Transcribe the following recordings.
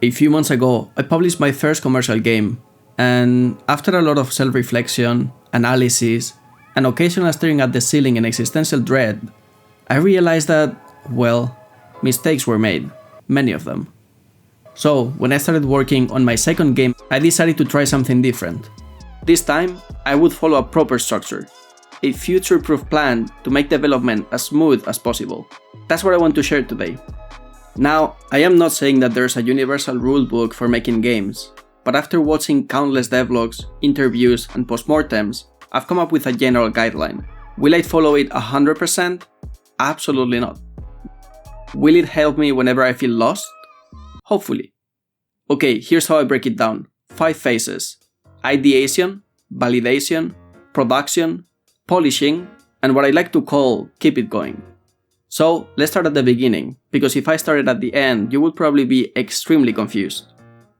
A few months ago, I published my first commercial game, and after a lot of self-reflection, analysis, and occasional staring at the ceiling in existential dread, I realized that, well, mistakes were made, many of them. So, when I started working on my second game, I decided to try something different. This time, I would follow a proper structure, a future-proof plan to make development as smooth as possible. That's what I want to share today. Now, I am not saying that there's a universal rulebook for making games, but after watching countless devlogs, interviews, and postmortems, I've come up with a general guideline. Will I follow it 100%? Absolutely not. Will it help me whenever I feel lost? Hopefully. Okay, here's how I break it down. 5 phases: ideation, validation, production, polishing, and what I like to call keep it going. So let's start at the beginning, because if I started at the end, you would probably be extremely confused.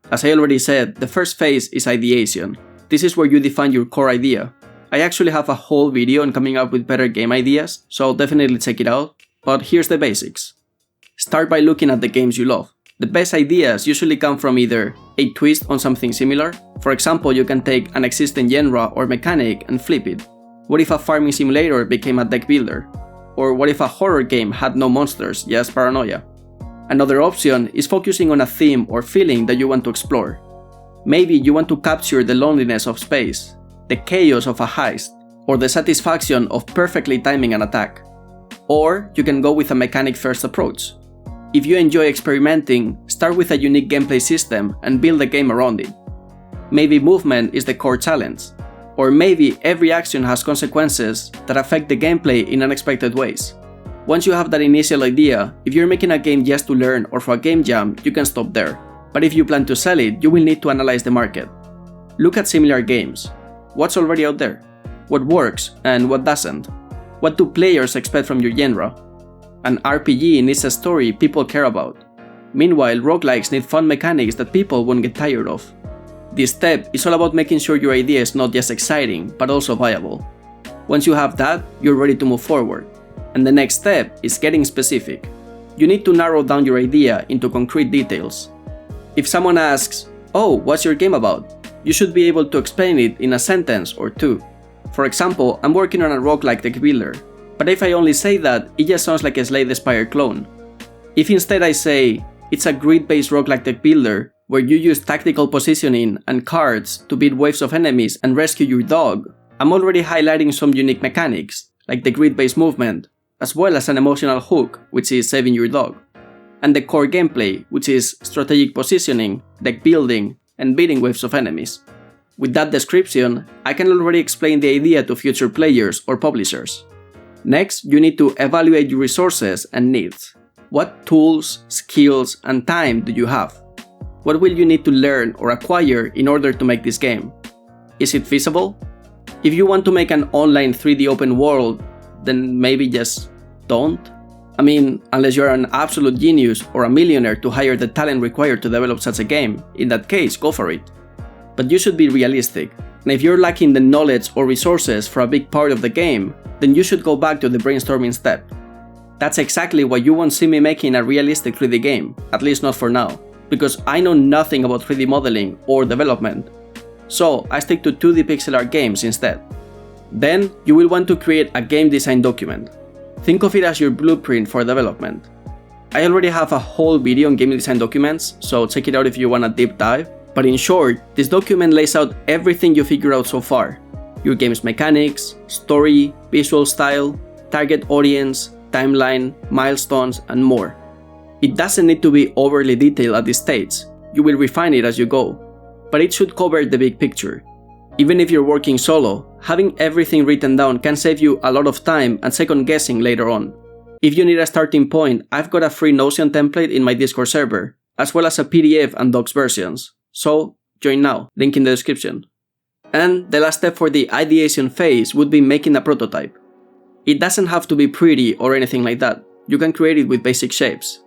As I already said, the first phase is ideation. This is where you define your core idea. I actually have a whole video on coming up with better game ideas, so definitely check it out, but here's the basics. Start by looking at the games you love. The best ideas usually come from either a twist on something similar. For example, you can take an existing genre or mechanic and flip it. What if a farming simulator became a deck builder? Or what if a horror game had no monsters, just paranoia? Another option is focusing on a theme or feeling that you want to explore. Maybe you want to capture the loneliness of space, the chaos of a heist, or the satisfaction of perfectly timing an attack. Or you can go with a mechanic-first approach. If you enjoy experimenting, start with a unique gameplay system and build a game around it. Maybe movement is the core challenge. Or maybe every action has consequences that affect the gameplay in unexpected ways. Once you have that initial idea, if you're making a game just to learn or for a game jam, you can stop there. But if you plan to sell it, you will need to analyze the market. Look at similar games. What's already out there? What works and what doesn't? What do players expect from your genre? An RPG needs a story people care about. Meanwhile, roguelikes need fun mechanics that people won't get tired of. This step is all about making sure your idea is not just exciting, but also viable. Once you have that, you're ready to move forward. And the next step is getting specific. You need to narrow down your idea into concrete details. If someone asks, "Oh, what's your game about?" you should be able to explain it in a sentence or two. For example, I'm working on a roguelike deck builder, but if I only say that, it just sounds like a Slay the Spire clone. If instead I say, it's a grid-based roguelike deck builder, where you use tactical positioning and cards to beat waves of enemies and rescue your dog, I'm already highlighting some unique mechanics, like the grid-based movement, as well as an emotional hook, which is saving your dog, and the core gameplay, which is strategic positioning, deck building, and beating waves of enemies. With that description, I can already explain the idea to future players or publishers. Next, you need to evaluate your resources and needs. What tools, skills, and time do you have? What will you need to learn or acquire in order to make this game? Is it feasible? If you want to make an online 3D open world, then maybe just don't. I mean, unless you're an absolute genius or a millionaire to hire the talent required to develop such a game, in that case, go for it. But you should be realistic, and if you're lacking the knowledge or resources for a big part of the game, then you should go back to the brainstorming step. That's exactly why you won't see me making a realistic 3D game, at least not for now, because I know nothing about 3D modeling or development. So I stick to 2D pixel art games instead. Then you will want to create a game design document. Think of it as your blueprint for development. I already have a whole video on game design documents, so check it out if you want a deep dive. But in short, this document lays out everything you figured out so far. Your game's mechanics, story, visual style, target audience, timeline, milestones, and more. It doesn't need to be overly detailed at this stage. You will refine it as you go. But it should cover the big picture. Even if you're working solo, having everything written down can save you a lot of time and second guessing later on. If you need a starting point, I've got a free Notion template in my Discord server, as well as a PDF and docs versions. So, join now, link in the description. And the last step for the ideation phase would be making a prototype. It doesn't have to be pretty or anything like that. You can create it with basic shapes.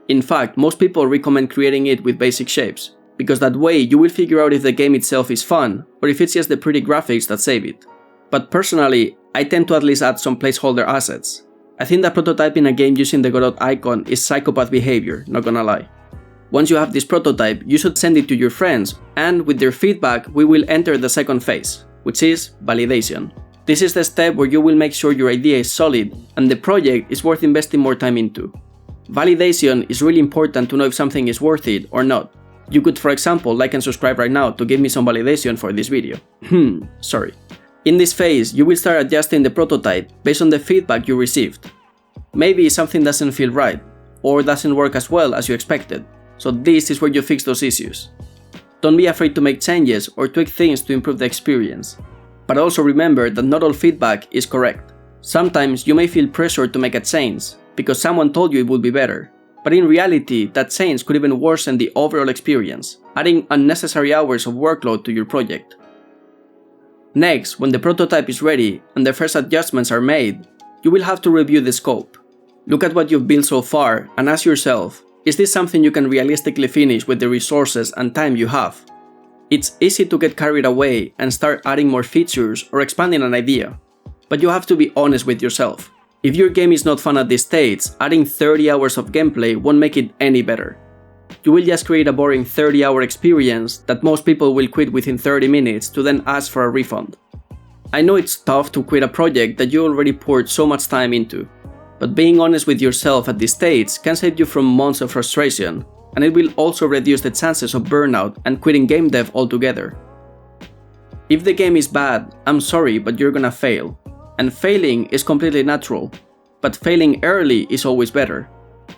In fact, most people recommend creating it with basic shapes, because that way you will figure out if the game itself is fun, or if it's just the pretty graphics that save it. But personally, I tend to at least add some placeholder assets. I think that prototyping a game using the Godot icon is psychopath behavior, not gonna lie. Once you have this prototype, you should send it to your friends, and with their feedback, we will enter the second phase, which is validation. This is the step where you will make sure your idea is solid and the project is worth investing more time into. Validation is really important to know if something is worth it or not. You could, for example, like and subscribe right now to give me some validation for this video. Sorry. In this phase, you will start adjusting the prototype based on the feedback you received. Maybe something doesn't feel right, or doesn't work as well as you expected, so this is where you fix those issues. Don't be afraid to make changes or tweak things to improve the experience. But also remember that not all feedback is correct. Sometimes you may feel pressured to make a change, because someone told you it would be better. But in reality, that change could even worsen the overall experience, adding unnecessary hours of workload to your project. Next, when the prototype is ready and the first adjustments are made, you will have to review the scope. Look at what you've built so far and ask yourself, is this something you can realistically finish with the resources and time you have? It's easy to get carried away and start adding more features or expanding an idea. But you have to be honest with yourself. If your game is not fun at this stage, adding 30 hours of gameplay won't make it any better. You will just create a boring 30-hour experience that most people will quit within 30 minutes to then ask for a refund. I know it's tough to quit a project that you already poured so much time into, but being honest with yourself at this stage can save you from months of frustration, and it will also reduce the chances of burnout and quitting game dev altogether. If the game is bad, I'm sorry, but you're gonna fail. And failing is completely natural, but failing early is always better,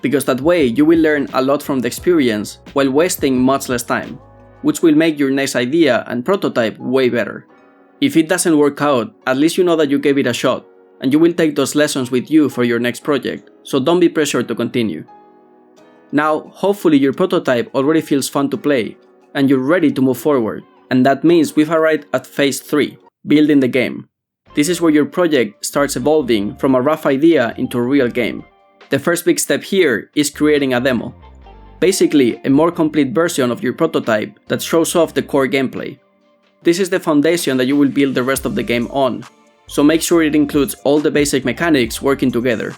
because that way you will learn a lot from the experience while wasting much less time, which will make your next idea and prototype way better. If it doesn't work out, at least you know that you gave it a shot, and you will take those lessons with you for your next project, so don't be pressured to continue. Now, hopefully your prototype already feels fun to play, and you're ready to move forward, and that means we've arrived at phase 3, building the game. This is where your project starts evolving from a rough idea into a real game. The first big step here is creating a demo. Basically, a more complete version of your prototype that shows off the core gameplay. This is the foundation that you will build the rest of the game on, so make sure it includes all the basic mechanics working together.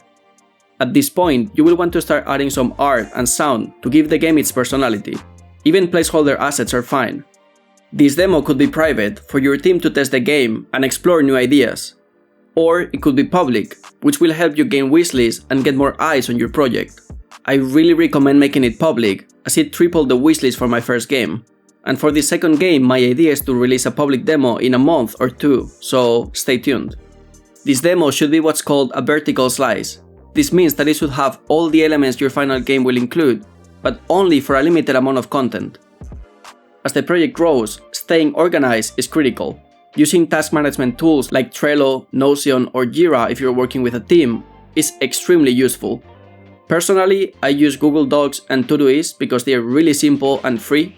At this point, you will want to start adding some art and sound to give the game its personality. Even placeholder assets are fine. This demo could be private for your team to test the game and explore new ideas. Or it could be public, which will help you gain wishlists and get more eyes on your project. I really recommend making it public, as it tripled the wishlist for my first game. And for the second game, my idea is to release a public demo in a month or two, so stay tuned. This demo should be what's called a vertical slice. This means that it should have all the elements your final game will include, but only for a limited amount of content. As the project grows, staying organized is critical. Using task management tools like Trello, Notion, or Jira if you're working with a team is extremely useful. Personally, I use Google Docs and Todoist because they are really simple and free,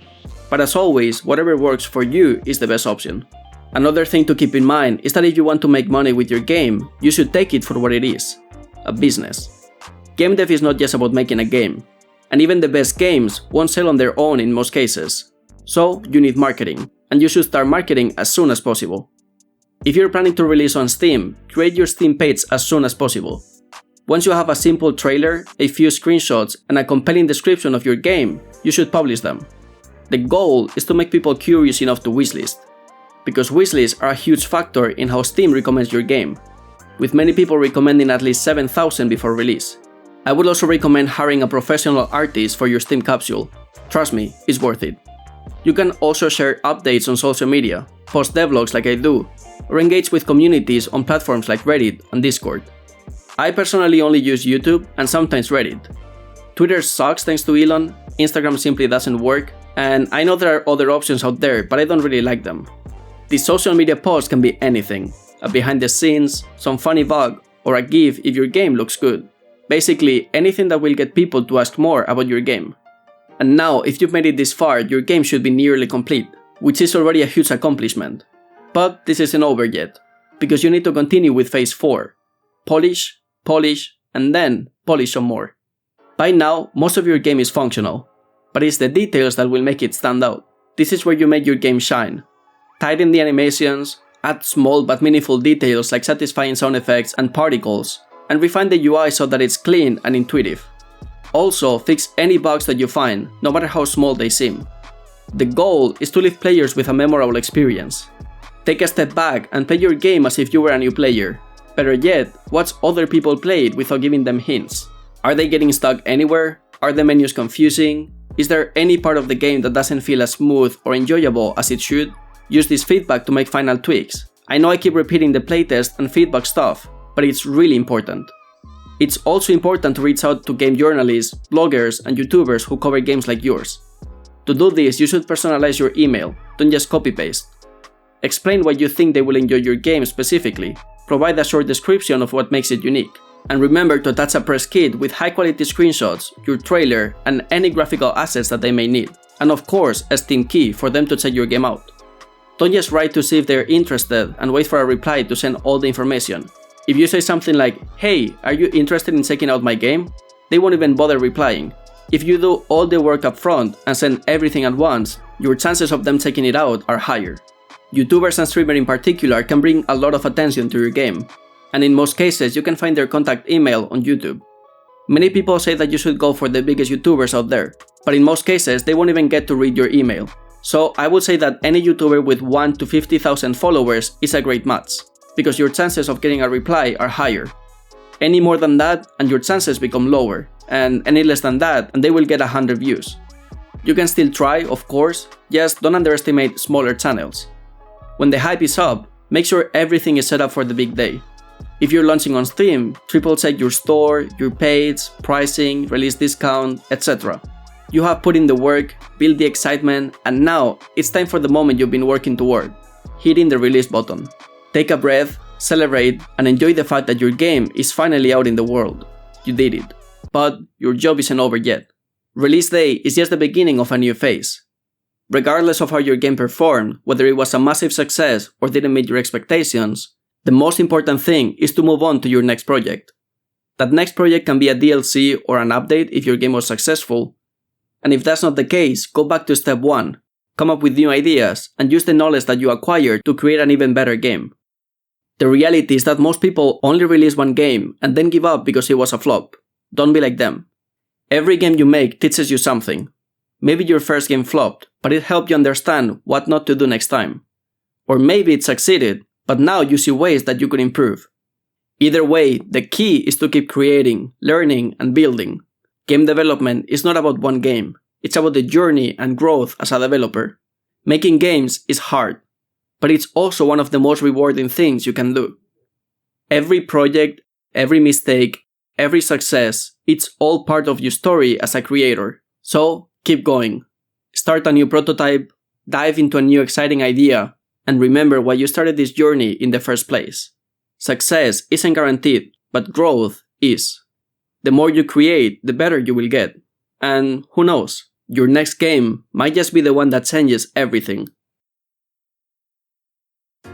but as always, whatever works for you is the best option. Another thing to keep in mind is that if you want to make money with your game, you should take it for what it is, a business. Game dev is not just about making a game, and even the best games won't sell on their own in most cases. So you need marketing, and you should start marketing as soon as possible. If you're planning to release on Steam, create your Steam page as soon as possible. Once you have a simple trailer, a few screenshots, and a compelling description of your game, you should publish them. The goal is to make people curious enough to wishlist, because wishlists are a huge factor in how Steam recommends your game, with many people recommending at least 7,000 before release. I would also recommend hiring a professional artist for your Steam capsule. Trust me, it's worth it. You can also share updates on social media, post devlogs like I do, or engage with communities on platforms like Reddit and Discord. I personally only use YouTube and sometimes Reddit. Twitter sucks thanks to Elon, Instagram simply doesn't work, and I know there are other options out there, but I don't really like them. These social media posts can be anything, a behind the scenes, some funny bug, or a GIF if your game looks good. Basically, anything that will get people to ask more about your game. And now, if you've made it this far, your game should be nearly complete, which is already a huge accomplishment. But this isn't over yet, because you need to continue with phase 4. Polish, polish, and then polish some more. By now, most of your game is functional, but it's the details that will make it stand out. This is where you make your game shine. Tighten the animations, add small but meaningful details like satisfying sound effects and particles, and refine the UI so that it's clean and intuitive. Also, fix any bugs that you find, no matter how small they seem. The goal is to leave players with a memorable experience. Take a step back and play your game as if you were a new player. Better yet, watch other people play it without giving them hints. Are they getting stuck anywhere? Are the menus confusing? Is there any part of the game that doesn't feel as smooth or enjoyable as it should? Use this feedback to make final tweaks. I know I keep repeating the playtest and feedback stuff, but it's really important. It's also important to reach out to game journalists, bloggers, and YouTubers who cover games like yours. To do this, you should personalize your email, don't just copy-paste. Explain why you think they will enjoy your game specifically, provide a short description of what makes it unique, and remember to attach a press kit with high-quality screenshots, your trailer, and any graphical assets that they may need, and of course a Steam key for them to check your game out. Don't just write to see if they're interested and wait for a reply to send all the information. If you say something like, "Hey, are you interested in checking out my game?" they won't even bother replying. If you do all the work up front and send everything at once, your chances of them checking it out are higher. YouTubers and streamers in particular can bring a lot of attention to your game, and in most cases you can find their contact email on YouTube. Many people say that you should go for the biggest YouTubers out there, but in most cases they won't even get to read your email. So I would say that any YouTuber with 1 to 50,000 followers is a great match, because your chances of getting a reply are higher. Any more than that and your chances become lower, and any less than that and they will get 100 views. You can still try, of course, just don't underestimate smaller channels. When the hype is up, make sure everything is set up for the big day. If you're launching on Steam, triple check your store, your page, pricing, release discount, etc. You have put in the work, built the excitement, and now it's time for the moment you've been working toward, hitting the release button. Take a breath, celebrate, and enjoy the fact that your game is finally out in the world. You did it. But your job isn't over yet. Release day is just the beginning of a new phase. Regardless of how your game performed, whether it was a massive success or didn't meet your expectations, the most important thing is to move on to your next project. That next project can be a DLC or an update if your game was successful. And if that's not the case, go back to step 1, come up with new ideas, and use the knowledge that you acquired to create an even better game. The reality is that most people only release one game and then give up because it was a flop. Don't be like them. Every game you make teaches you something. Maybe your first game flopped, but it helped you understand what not to do next time. Or maybe it succeeded, but now you see ways that you could improve. Either way, the key is to keep creating, learning, and building. Game development is not about one game. It's about the journey and growth as a developer. Making games is hard, but it's also one of the most rewarding things you can do. Every project, every mistake, every success, it's all part of your story as a creator. So, keep going. Start a new prototype, dive into a new exciting idea, and remember why you started this journey in the first place. Success isn't guaranteed, but growth is. The more you create, the better you will get. And who knows, your next game might just be the one that changes everything.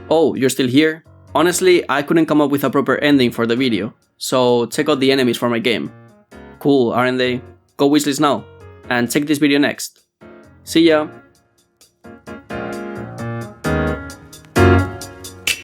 Oh, you're still here? Honestly, I couldn't come up with a proper ending for the video, so check out the enemies for my game. Cool, aren't they? Go wishlist now, and check this video next. See ya!